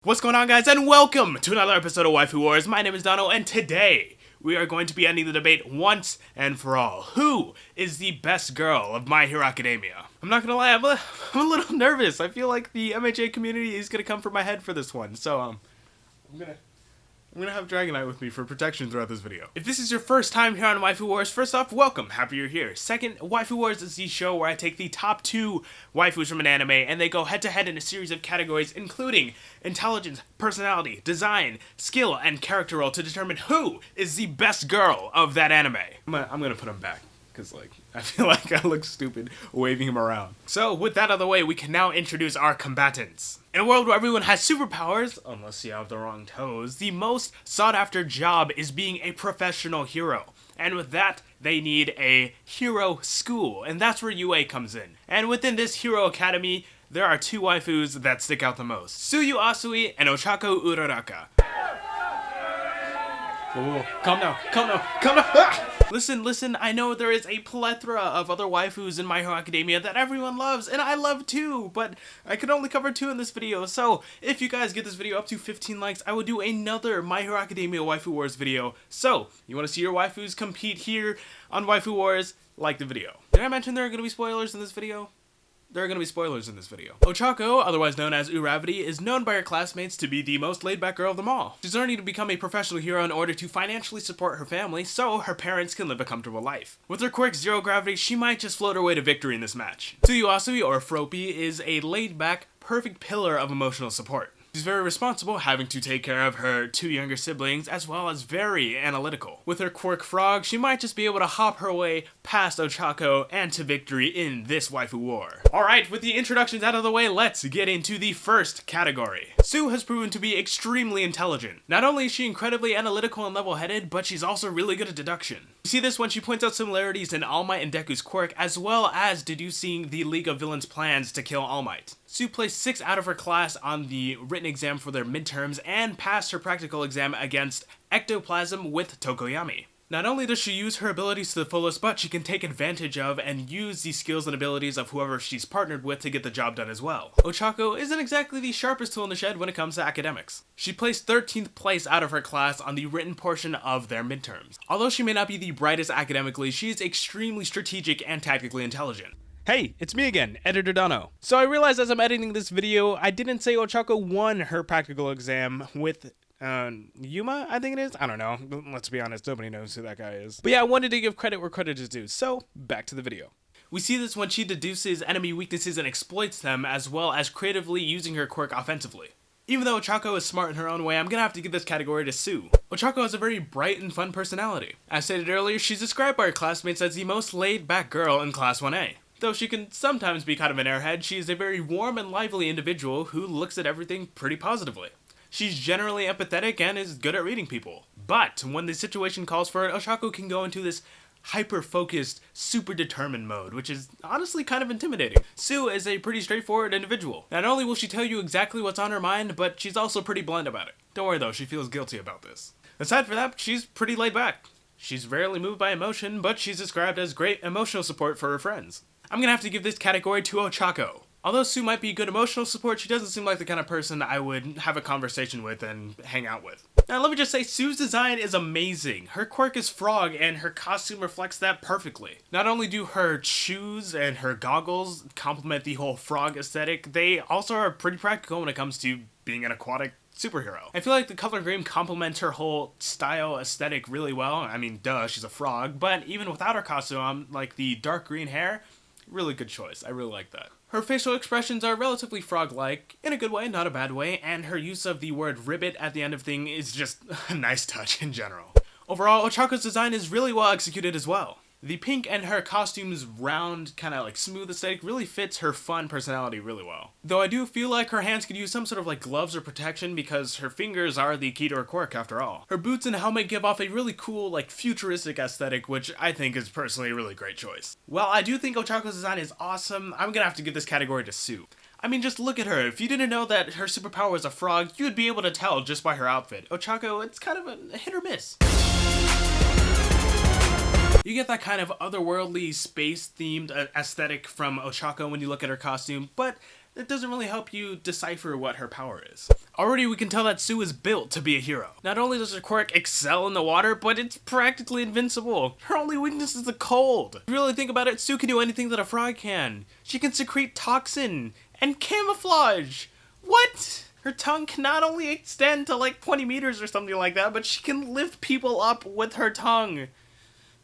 What's going on, guys, and welcome to another episode of Waifu Wars. My name is Dono, and today we are going to be ending the debate once and for all. Who is the best girl of My Hero Academia? I'm not gonna lie, I'm a little nervous. I feel like the MHA community is gonna come for my head for this one, so I'm gonna have Dragonite with me for protection throughout this video. If this is your first time here on Waifu Wars, first off, welcome, happy you're here. Second, Waifu Wars is the show where I take the top 2 waifus from an anime and they go head to head in a series of categories including intelligence, personality, design, skill, and character role to determine who is the best girl of that anime. I'm gonna put him back, because I feel like I look stupid waving him around. So with that out of the way, we can now introduce our combatants. In a world where everyone has superpowers, unless you have the wrong toes, the most sought after job is being a professional hero. And with that, they need a hero school, and that's where UA comes in. And within this hero academy, there are 2 waifus that stick out the most: Tsuyu Asui and Ochaco Uraraka. Whoa, calm down. Ah! Listen, I know there is a plethora of other waifus in My Hero Academia that everyone loves, and I love too, but I could only cover 2 in this video, so if you guys get this video up to 15 likes, I will do another My Hero Academia Waifu Wars video. So, you want to see your waifus compete here on Waifu Wars? Like the video. Did I mention there are going to be spoilers in this video? There are going to be spoilers in this video. Ochaco, otherwise known as Uravity, is known by her classmates to be the most laid-back girl of them all. She's learning to become a professional hero in order to financially support her family so her parents can live a comfortable life. With her quirk Zero Gravity, she might just float her way to victory in this match. Tsuyu Asui, or Froppy, is a laid-back, perfect pillar of emotional support. She's very responsible, having to take care of her 2 younger siblings, as well as very analytical. With her quirk Frog, she might just be able to hop her way past Ochaco and to victory in this waifu war. Alright, with the introductions out of the way, let's get into the first category. Tsu has proven to be extremely intelligent. Not only is she incredibly analytical and level-headed, but she's also really good at deduction. You see this when she points out similarities in All Might and Deku's quirk, as well as deducing the League of Villains' plans to kill All Might. Tsu placed 6 out of her class on the written exam for their midterms and passed her practical exam against Ectoplasm with Tokoyami. Not only does she use her abilities to the fullest, but she can take advantage of and use the skills and abilities of whoever she's partnered with to get the job done as well. Ochaco isn't exactly the sharpest tool in the shed when it comes to academics. She placed 13th place out of her class on the written portion of their midterms. Although she may not be the brightest academically, she is extremely strategic and tactically intelligent. Hey, it's me again, Editor Dono. So I realized as I'm editing this video, I didn't say Ochaco won her practical exam with Yuma, I think it is? I don't know. Let's be honest, nobody knows who that guy is. But yeah, I wanted to give credit where credit is due, so back to the video. We see this when she deduces enemy weaknesses and exploits them, as well as creatively using her quirk offensively. Even though Ochaco is smart in her own way, I'm gonna have to give this category to Tsu. Ochaco has a very bright and fun personality. As stated earlier, she's described by her classmates as the most laid-back girl in Class 1A. Though she can sometimes be kind of an airhead, she is a very warm and lively individual who looks at everything pretty positively. She's generally empathetic and is good at reading people. But when the situation calls for it, Ochaco can go into this hyper-focused, super determined mode, which is honestly kind of intimidating. Tsu is a pretty straightforward individual. Not only will she tell you exactly what's on her mind, but she's also pretty blunt about it. Don't worry though, she feels guilty about this. Aside from that, she's pretty laid back. She's rarely moved by emotion, but she's described as great emotional support for her friends. I'm gonna have to give this category to Ochaco. Although Tsu might be good emotional support, she doesn't seem like the kind of person I would have a conversation with and hang out with. Now let me just say, Tsu's design is amazing. Her quirk is Frog, and her costume reflects that perfectly. Not only do her shoes and her goggles complement the whole frog aesthetic, they also are pretty practical when it comes to being an aquatic superhero. I feel like the color green complements her whole style aesthetic really well. I mean, duh, she's a frog, but even without her costume, like the dark green hair, really good choice. I really like that. Her facial expressions are relatively frog-like, in a good way, not a bad way, and her use of the word ribbit at the end of thing is just a nice touch in general. Overall, Ochaco's design is really well executed as well. The pink and her costume's round, kind of like smooth aesthetic really fits her fun personality really well. Though I do feel like her hands could use some sort of like gloves or protection because her fingers are the key to her quirk after all. Her boots and helmet give off a really cool like futuristic aesthetic, which I think is personally a really great choice. While I do think Ochaco's design is awesome, I'm gonna have to give this category to Tsu. I mean, just look at her. If you didn't know that her superpower is a frog, you would be able to tell just by her outfit. Ochaco, it's kind of a hit or miss. You get that kind of otherworldly, space-themed aesthetic from Ochaco when you look at her costume, but it doesn't really help you decipher what her power is. Already we can tell that Tsuyu is built to be a hero. Not only does her quirk excel in the water, but it's practically invincible. Her only weakness is the cold. If you really think about it, Tsuyu can do anything that a frog can. She can secrete toxin and camouflage. What? Her tongue can not only extend to like 20 meters or something like that, but she can lift people up with her tongue.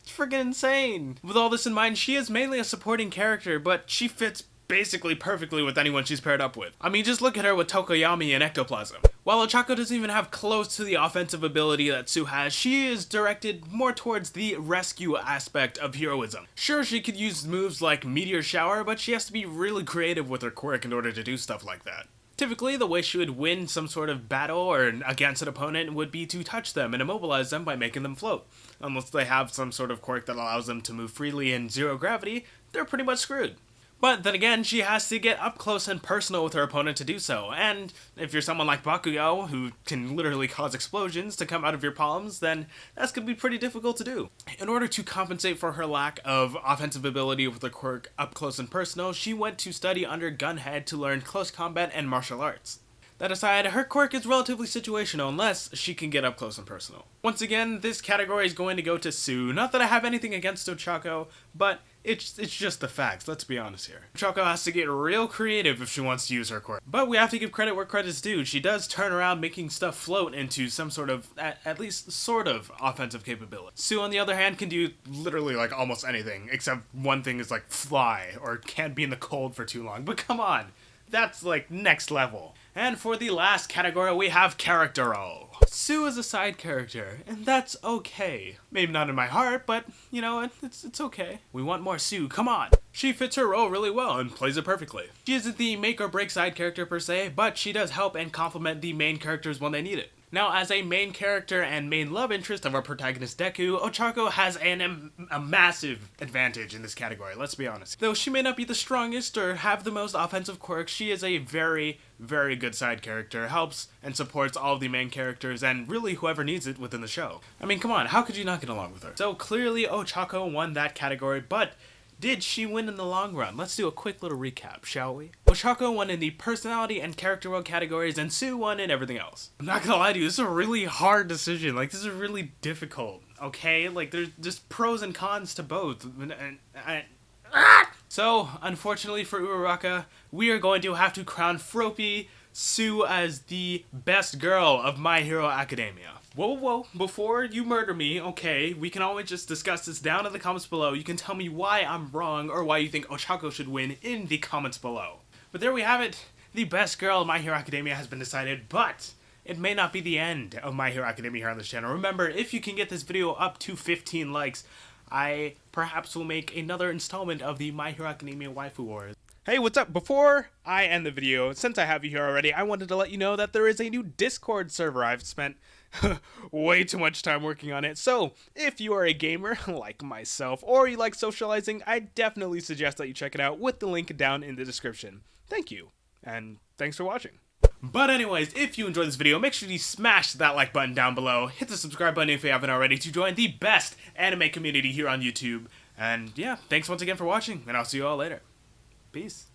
It's freaking insane. With all this in mind, she is mainly a supporting character, but she fits basically perfectly with anyone she's paired up with. I mean, just look at her with Tokoyami and Ectoplasm. While Ochaco doesn't even have close to the offensive ability that Tsuyu has, she is directed more towards the rescue aspect of heroism. Sure, she could use moves like Meteor Shower, but she has to be really creative with her quirk in order to do stuff like that. Typically, the way she would win some sort of battle or against an opponent would be to touch them and immobilize them by making them float. Unless they have some sort of quirk that allows them to move freely in zero gravity, they're pretty much screwed. But then again, she has to get up close and personal with her opponent to do so, and if you're someone like BOKU, who can literally cause explosions to come out of your palms, then that's going to be pretty difficult to do. In order to compensate for her lack of offensive ability with her quirk up close and personal, she went to study under Gunhead to learn close combat and martial arts. That aside, her quirk is relatively situational unless she can get up close and personal. Once again, this category is going to go to Tsuyu. Not that I have anything against Ochaco, but it's just the facts, let's be honest here. Ochaco has to get real creative if she wants to use her quirk. But we have to give credit where credit's due. She does turn around making stuff float into some sort of, at least sort of, offensive capability. Tsuyu, on the other hand, can do literally like almost anything, except one thing is like fly, or can't be in the cold for too long. But come on, that's like next level. And for the last category, we have character role. Tsuyu is a side character, and that's okay. Maybe not in my heart, but, you know, it's okay. We want more Tsuyu, come on! She fits her role really well and plays it perfectly. She isn't the make or break side character per se, but she does help and complement the main characters when they need it. Now, as a main character and main love interest of our protagonist Deku, Ochaco has a massive advantage in this category, let's be honest. Though she may not be the strongest or have the most offensive quirks, she is a very, very good side character, helps and supports all of the main characters and really whoever needs it within the show. I mean, come on, how could you not get along with her? So clearly Ochaco won that category, but did she win in the long run? Let's do a quick little recap, shall we? Ochaco won in the personality and character role categories, and Tsuyu won in everything else. I'm not gonna lie to you, this is a really hard decision. Like, this is really difficult, okay? Like, there's just pros and cons to both. So, unfortunately for Uraraka, we are going to have to crown Froppy Tsuyu as the best girl of My Hero Academia. Whoa, before you murder me, okay, we can always just discuss this down in the comments below. You can tell me why I'm wrong or why you think Ochaco should win in the comments below. But there we have it. The best girl of My Hero Academia has been decided, but it may not be the end of My Hero Academia here on this channel. Remember, if you can get this video up to 15 likes, I perhaps will make another installment of the My Hero Academia Waifu Wars. Hey, what's up? Before I end the video, since I have you here already, I wanted to let you know that there is a new Discord server. I've spent way too much time working on it, so if you are a gamer like myself or you like socializing, I definitely suggest that you check it out with the link down in the description. Thank you, and thanks for watching. But anyways, if you enjoyed this video, make sure you smash that like button down below, hit the subscribe button if you haven't already to join the best anime community here on YouTube, and yeah, thanks once again for watching, and I'll see you all later. Peace.